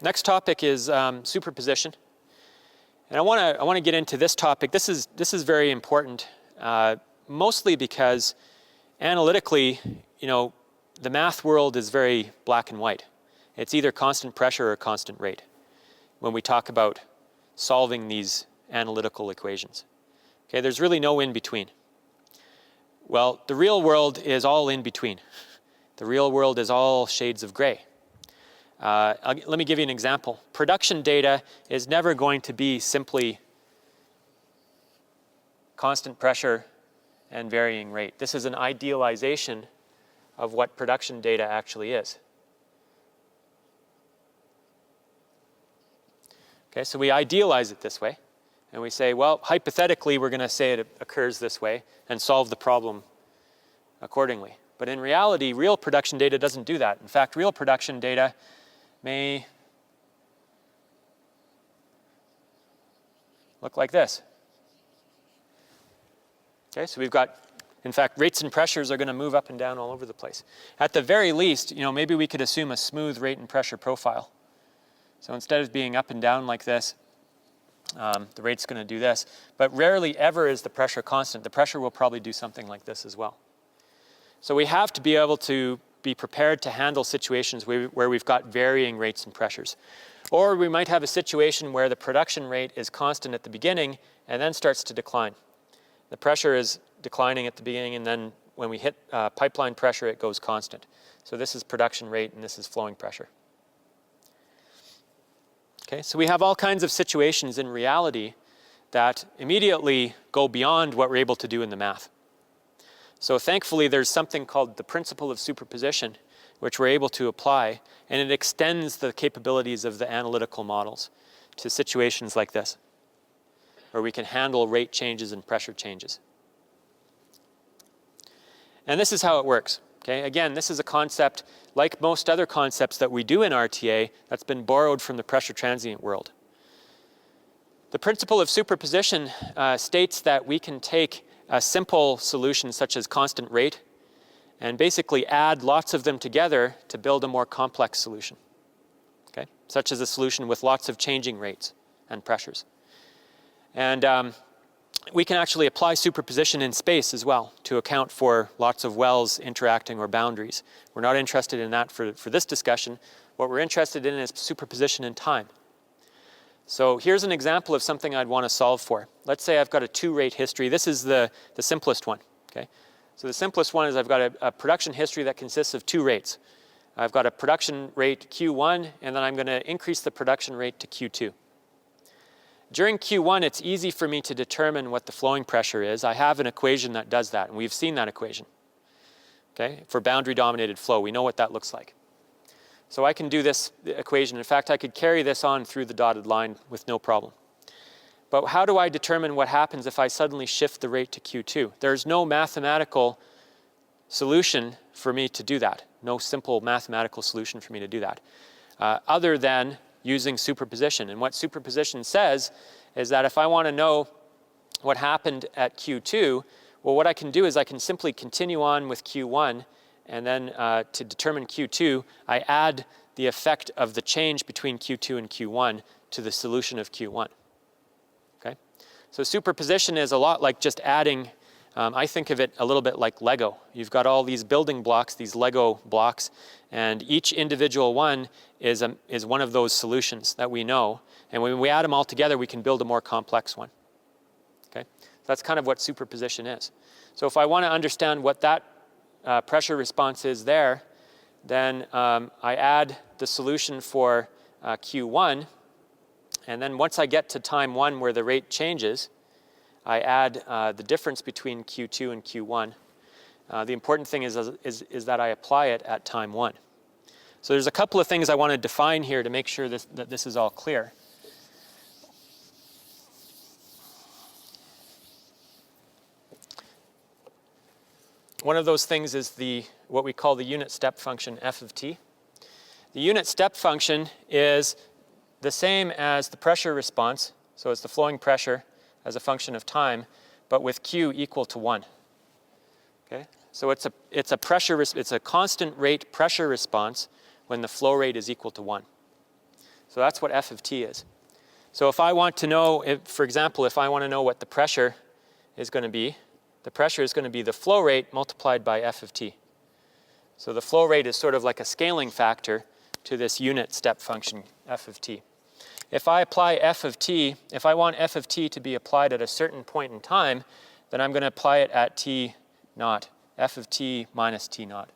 Next topic is superposition. And I want to get into this topic. This is very important, mostly because analytically, the math world is very black and white. It's either constant pressure or constant rate when we talk about solving these analytical equations. Okay, there's really no in between. Well, the real world is all in between. The real world is all shades of gray. Let me give you an example. Production data is never going to be simply constant pressure and varying rate. This is an idealization of what production data actually is. Okay, so we idealize it this way, and we say, well, hypothetically, we're going to say it occurs this way and solve the problem accordingly. But in reality, real production data doesn't do that. In fact, real production data may look like this. Okay, so we've got, in fact, rates and pressures are going to move up and down all over the place. At the very least, maybe we could assume a smooth rate and pressure profile. So instead of being up and down like this, the rate's going to do this. But rarely ever is the pressure constant. The pressure will probably do something like this as well. So we have to be able to be prepared to handle situations where we've got varying rates and pressures. Or we might have a situation where the production rate is constant at the beginning and then starts to decline. The pressure is declining at the beginning, and then when we hit pipeline pressure, it goes constant. So this is production rate and this is flowing pressure. Okay, so we have all kinds of situations in reality that immediately go beyond what we're able to do in the math. So thankfully, there's something called the principle of superposition, which we're able to apply, and it extends the capabilities of the analytical models to situations like this, where we can handle rate changes and pressure changes. And this is how it works. Okay, again, this is a concept, like most other concepts that we do in RTA, that's been borrowed from the pressure transient world. The principle of superposition states that we can take a simple solution such as constant rate and basically add lots of them together to build a more complex solution, okay? Such as a solution with lots of changing rates and pressures. And we can actually apply superposition in space as well to account for lots of wells interacting or boundaries. We're not interested in that for this discussion. What we're interested in is superposition in time. So here's an example of something I'd want to solve for. Let's say I've got a 2-rate history. This is the simplest one. Okay? So the simplest one is I've got a production history that consists of 2 rates. I've got a production rate Q1, and then I'm going to increase the production rate to Q2. During Q1, it's easy for me to determine what the flowing pressure is. I have an equation that does that, and we've seen that equation. Okay? For boundary-dominated flow, we know what that looks like. So I can do this equation. In fact, I could carry this on through the dotted line with no problem. But how do I determine what happens if I suddenly shift the rate to Q2? There's no mathematical solution for me to do that. No simple mathematical solution for me to do that, other than using superposition. And what superposition says is that if I want to know what happened at Q2, well, what I can do is I can simply continue on with Q1, and then to determine Q2, I add the effect of the change between Q2 and Q1 to the solution of Q1. Okay? So superposition is a lot like just adding, I think of it a little bit like Lego. You've got all these building blocks, these Lego blocks, and each individual one is one of those solutions that we know. And when we add them all together, we can build a more complex one. Okay? So that's kind of what superposition is. So if I want to understand what that pressure response is there, then I add the solution for Q1, and then once I get to time 1 where the rate changes, I add the difference between Q2 and Q1. The important thing is that I apply it at time 1. So there's a couple of things I want to define here to make sure that this is all clear. One of those things is what we call the unit step function f of t. The unit step function is the same as the pressure response, so it's the flowing pressure as a function of time, but with Q equal to 1. Okay? So it's a constant rate pressure response when the flow rate is equal to 1. So that's what F of t is. So if I want to know, for example, if I want to know what the pressure is going to be, the pressure is going to be the flow rate multiplied by F of t. So the flow rate is sort of like a scaling factor to this unit step function, F of t. If I apply F of t, if I want F of t to be applied at a certain point in time, then I'm going to apply it at t naught, F of t minus t naught.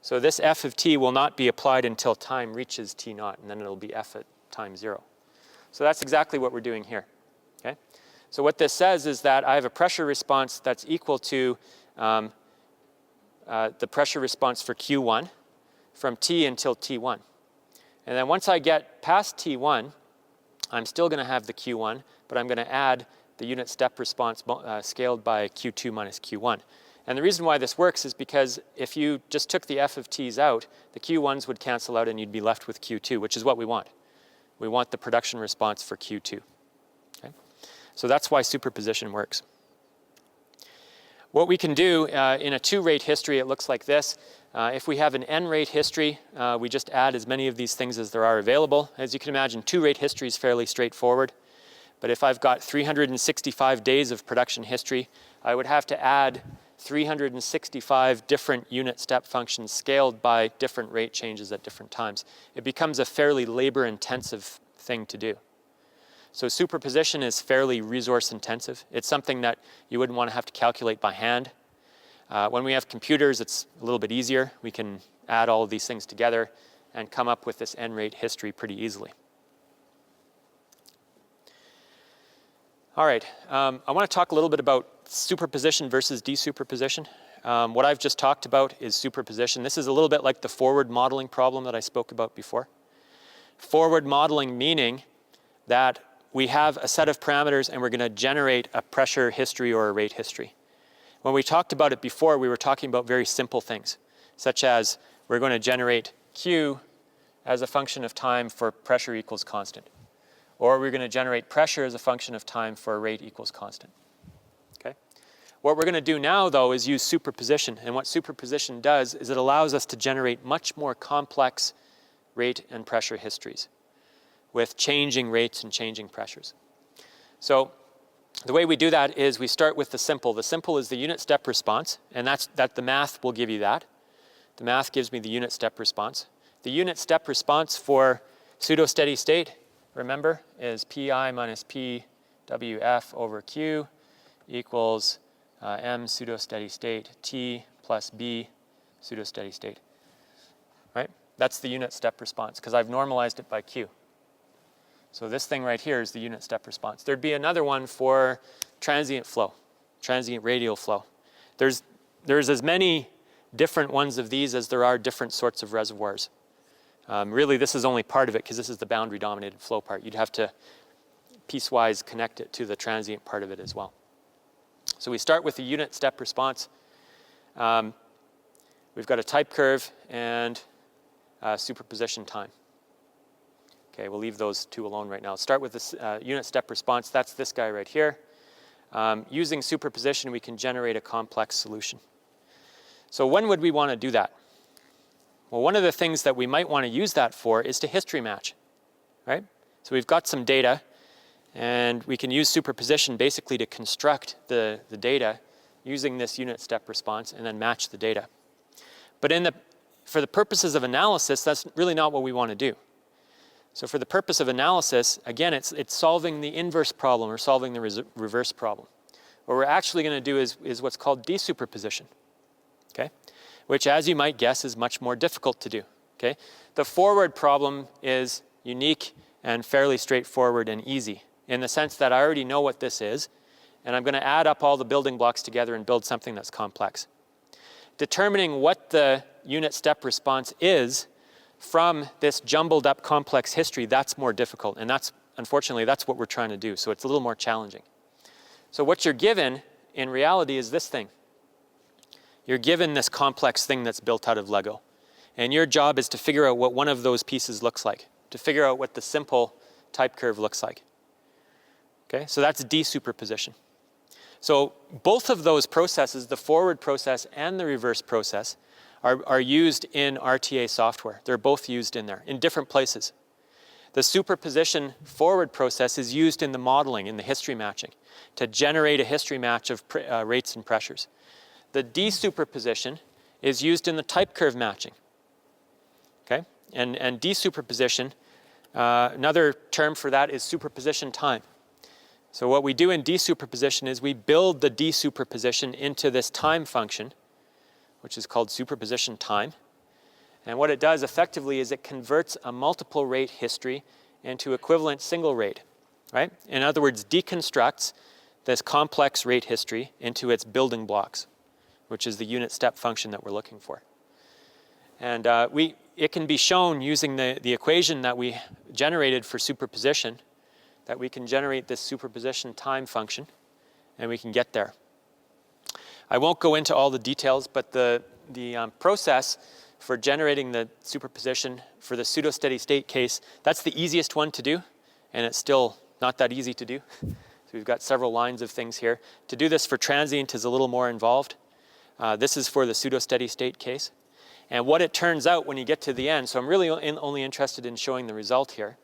So this F of t will not be applied until time reaches t naught, and then it'll be F at time 0. So that's exactly what we're doing here. Okay? So what this says is that I have a pressure response that's equal to the pressure response for Q1 from t until T1. And then once I get past T1, I'm still going to have the Q1, but I'm going to add the unit step response scaled by Q2 minus Q1. And the reason why this works is because if you just took the F of t's out, the Q1s would cancel out and you'd be left with Q2, which is what we want. We want the production response for Q2. Okay? So that's why superposition works. What we can do in a 2-rate history, it looks like this. If we have an n-rate history, we just add as many of these things as there are available. As you can imagine, 2-rate history is fairly straightforward. But if I've got 365 days of production history, I would have to add 365 different unit step functions scaled by different rate changes at different times. It becomes a fairly labor-intensive thing to do. So superposition is fairly resource-intensive. It's something that you wouldn't want to have to calculate by hand. When we have computers, it's a little bit easier. We can add all of these things together and come up with this n-rate history pretty easily. All right, I want to talk a little bit about superposition versus desuperposition. What I've just talked about is superposition. This is a little bit like the forward modeling problem that I spoke about before. Forward modeling meaning that we have a set of parameters and we're going to generate a pressure history or a rate history. When we talked about it before, we were talking about very simple things, such as we're going to generate Q as a function of time for pressure equals constant. Or we're going to generate pressure as a function of time for a rate equals constant. Okay? What we're going to do now, though, is use superposition. And what superposition does is it allows us to generate much more complex rate and pressure histories with changing rates and changing pressures. So the way we do that is we start with the simple. The simple is the unit step response, and the math will give you that. The math gives me the unit step response. The unit step response for pseudo-steady state, remember, is pi minus pwf over q equals m pseudo-steady state t plus b pseudo-steady state. Right? That's the unit step response because I've normalized it by q. So this thing right here is the unit step response. There'd be another one for transient flow, transient radial flow. There's as many different ones of these as there are different sorts of reservoirs. Really, this is only part of it because this is the boundary dominated flow part. You'd have to piecewise connect it to the transient part of it as well. So we start with the unit step response. We've got a type curve and superposition time. Okay, we'll leave those two alone right now. Start with this unit step response. That's this guy right here. Using superposition, we can generate a complex solution. So when would we want to do that? Well, one of the things that we might want to use that for is to history match, right? So we've got some data, and we can use superposition basically to construct the data using this unit step response and then match the data. But for the purposes of analysis, that's really not what we want to do. So for the purpose of analysis, again, it's solving the inverse problem or solving the reverse problem. What we're actually going to do is what's called desuperposition, okay? Which, as you might guess, is much more difficult to do, okay? The forward problem is unique and fairly straightforward and easy in the sense that I already know what this is, and I'm going to add up all the building blocks together and build something that's complex. Determining what the unit step response is from this jumbled up complex history, that's more difficult. And unfortunately, that's what we're trying to do. So it's a little more challenging. So what you're given in reality is this thing. You're given this complex thing that's built out of Lego. And your job is to figure out what one of those pieces looks like, to figure out what the simple type curve looks like. Okay, so that's desuperposition. So both of those processes, the forward process and the reverse process, are used in RTA software. They're both used in there in different places. The superposition forward process is used in the modeling, in the history matching, to generate a history match of rates and pressures. The desuperposition is used in the type curve matching. Okay? And desuperposition, another term for that is superposition time. So what we do in desuperposition is we build the desuperposition into this time function, which is called superposition time. And what it does effectively is it converts a multiple rate history into equivalent single rate, right? In other words, deconstructs this complex rate history into its building blocks, which is the unit step function that we're looking for. And it can be shown using the equation that we generated for superposition, that we can generate this superposition time function, and we can get there. I won't go into all the details, but the process for generating the superposition for the pseudo-steady state case, that's the easiest one to do, and it's still not that easy to do. So we've got several lines of things here. To do this for transient is a little more involved. This is for the pseudo-steady state case. And what it turns out when you get to the end, so I'm really only interested in showing the result here,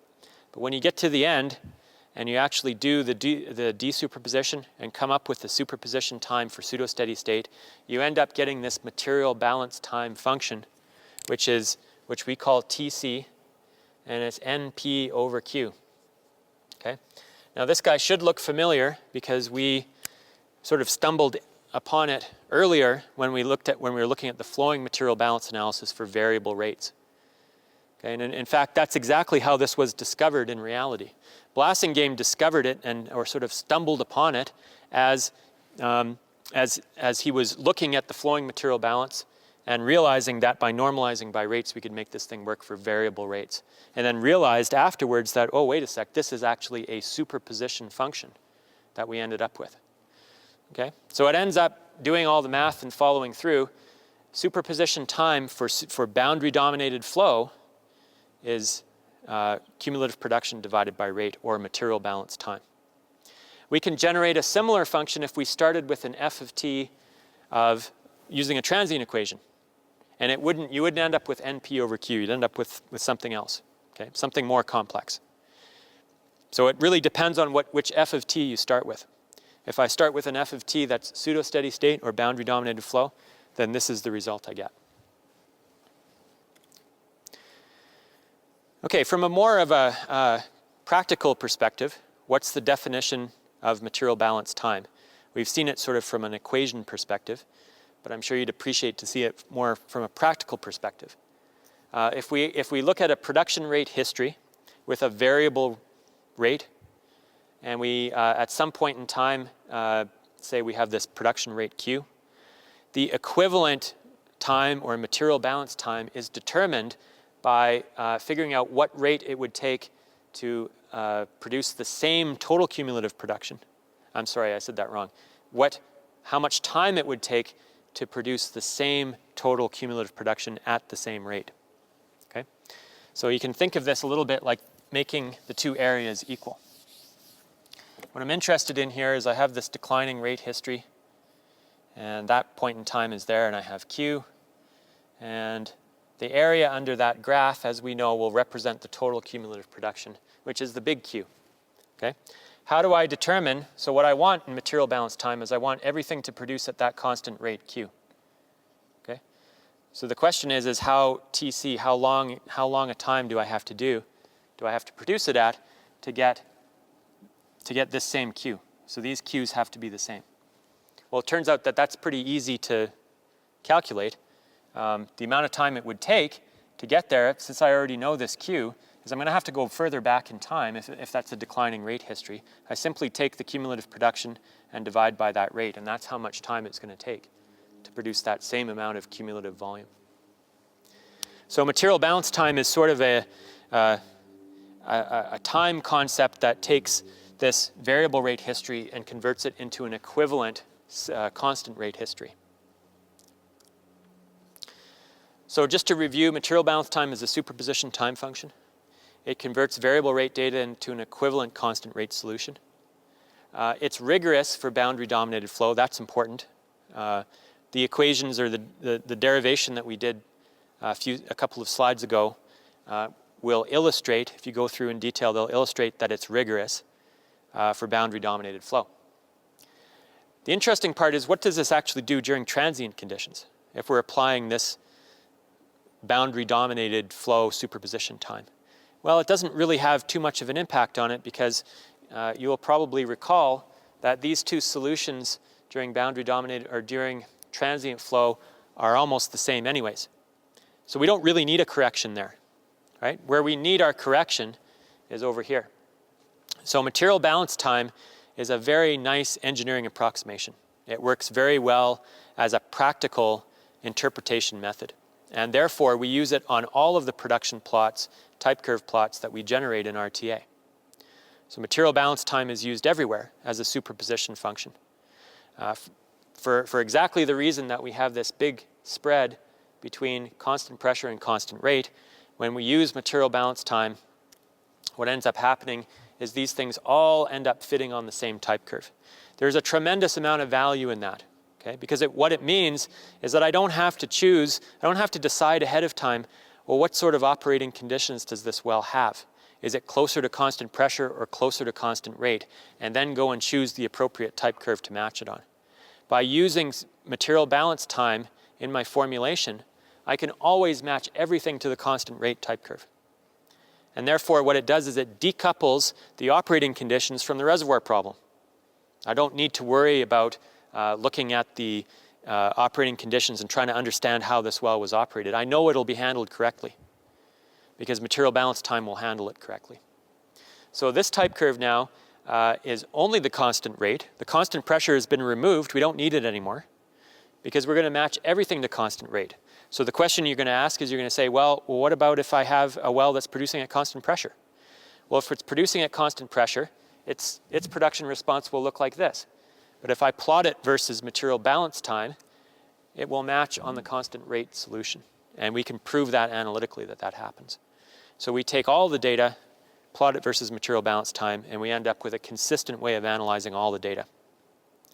but when you get to the end and you actually do the desuperposition and come up with the superposition time for pseudo-steady state, you end up getting this material balance time function, which we call TC, and it's NP over Q. Okay? Now this guy should look familiar because we sort of stumbled upon it earlier when we were looking at the flowing material balance analysis for variable rates. Okay? And in fact, that's exactly how this was discovered in reality. Blassingame discovered it or sort of stumbled upon it as he was looking at the flowing material balance and realizing that by normalizing by rates, we could make this thing work for variable rates. And then realized afterwards that, oh, wait a sec, this is actually a superposition function that we ended up with. Okay? So it ends up doing all the math and following through. Superposition time for boundary-dominated flow is cumulative production divided by rate, or material balance time. We can generate a similar function if we started with an f of t of using a transient equation. And you wouldn't end up with NP over Q. You'd end up with something else, okay? Something more complex. So it really depends on which f of t you start with. If I start with an f of t that's pseudo-steady state or boundary-dominated flow, then this is the result I get. Okay, from a more of a practical perspective, what's the definition of material balance time? We've seen it sort of from an equation perspective, but I'm sure you'd appreciate to see it more from a practical perspective. If we look at a production rate history with a variable rate, and we at some point in time say we have this production rate Q, the equivalent time or material balance time is determined by figuring out what rate it would take to produce the same total cumulative production. I'm sorry, I said that wrong. How much time it would take to produce the same total cumulative production at the same rate. Okay? So you can think of this a little bit like making the two areas equal. What I'm interested in here is I have this declining rate history, and that point in time is there, and I have Q, and the area under that graph, as we know, will represent the total cumulative production, which is the big Q. Okay? How do I determine, so what I want in material balance time is I want everything to produce at that constant rate Q. Okay? So the question is how TC, how long a time do I have to produce it at to get this same Q? So these Qs have to be the same. Well, it turns out that that's pretty easy to calculate. The amount of time it would take to get there, since I already know this Q, is I'm going to have to go further back in time if that's a declining rate history. I simply take the cumulative production and divide by that rate, and that's how much time it's going to take to produce that same amount of cumulative volume. So material balance time is sort of a time concept that takes this variable rate history and converts it into an equivalent constant rate history. So just to review, material balance time is a superposition time function. It converts variable rate data into an equivalent constant rate solution. It's rigorous for boundary-dominated flow. That's important. The equations or the derivation that we did a couple of slides ago will illustrate, if you go through in detail, they'll illustrate that it's rigorous for boundary-dominated flow. The interesting part is, what does this actually do during transient conditions if we're applying this boundary-dominated flow superposition time? Well, it doesn't really have too much of an impact on it, because you will probably recall that these two solutions during boundary-dominated or during transient flow are almost the same anyways. So we don't really need a correction there, right? Where we need our correction is over here. So material balance time is a very nice engineering approximation. It works very well as a practical interpretation method. And therefore, we use it on all of the production plots, type curve plots that we generate in RTA. So material balance time is used everywhere as a superposition function. For exactly the reason that we have this big spread between constant pressure and constant rate, when we use material balance time, what ends up happening is these things all end up fitting on the same type curve. There's a tremendous amount of value in that, okay? Because what it means is that I don't have to choose, I don't have to decide ahead of time, well, what sort of operating conditions does this well have? Is it closer to constant pressure or closer to constant rate? And then go and choose the appropriate type curve to match it on. By using material balance time in my formulation, I can always match everything to the constant rate type curve. And therefore, what it does is it decouples the operating conditions from the reservoir problem. I don't need to worry about looking at the operating conditions and trying to understand how this well was operated. I know it'll be handled correctly, because material balance time will handle it correctly. So this type curve now is only the constant rate. The constant pressure has been removed. We don't need it anymore, because we're going to match everything to constant rate. So the question you're going to ask is, you're going to say, well, what about if I have a well that's producing at constant pressure? Well, if it's producing at constant pressure, its production response will look like this. But if I plot it versus material balance time, it will match on the constant rate solution. And we can prove that analytically that that happens. So we take all the data, plot it versus material balance time, and we end up with a consistent way of analyzing all the data.